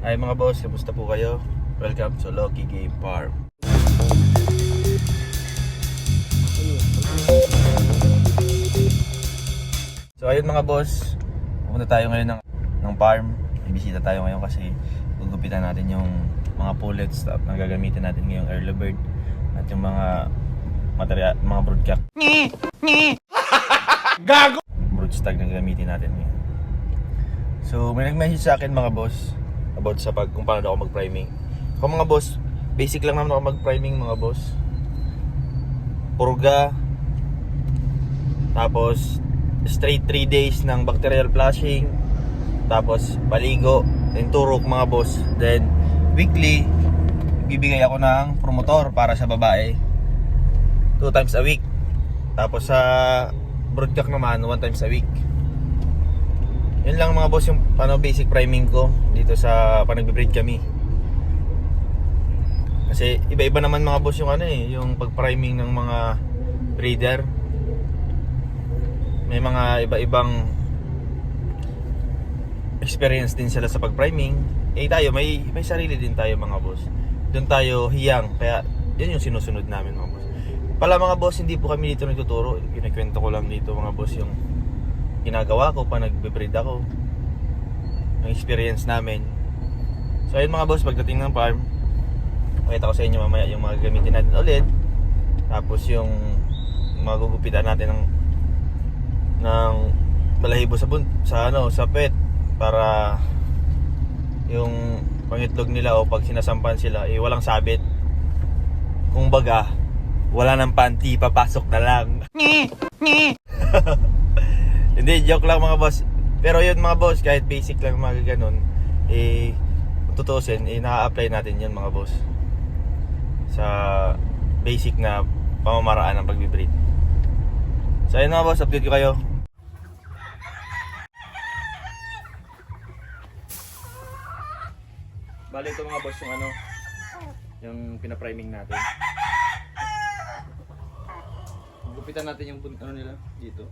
Ay mga boss, kamusta po kayo? Welcome to Loki Game Farm. So ayun mga boss, pupunta tayo ngayon ng farm. Ibisita tayo ngayon kasi gugupitan natin yung mga pullets na gagamitin natin ngayong early bird at yung mga material, mga broodcock. Gago! Broodstag na gagamitin natin ngayon. So may nag-message sa akin mga boss about sa kung paano ako mag-priming. Ako mga boss, basic lang naman ako mag-priming mga boss. Purga, tapos straight 3 days ng bacterial flushing, tapos paligo, then turok mga boss. Then weekly, bibigay ako ng promotor para sa babae 2 times a week. Tapos sa broodcock naman 1 times a week. Yun lang mga boss yung basic priming ko dito sa panagbe-breed kami. Kasi iba-iba naman mga boss yung yung pag-priming ng mga breeder. May mga iba-ibang experience din sila sa pag-priming. Tayo may sarili din tayo mga boss. Doon tayo hiyang, kaya yun yung sinusunod namin mga boss. Pala mga boss, hindi po kami dito nagtuturo. Kinikwento ko lang dito mga boss yung ginagawa ko pa nagbe-breed ako, ang experience namin. So ayun mga boss, pagdating ng farm, pakita ko sa inyo mamaya yung mga gamitin natin ulit. Tapos yung magugupitan natin ng balahibo sa pet para yung pangitlog nila o pag sinasampan sila walang sabit. Kung baga, wala ng panty, papasok na lang. Hindi, joke lang mga boss. Pero yun mga boss, kahit basic lang mga ganun, kung tutusin, na-apply natin yun mga boss sa basic na pamamaraan ng pag-breed. So ayun mga boss, update ko kayo. Bali ito mga boss yung yung pinapriming natin. Gupitan natin yung nila dito.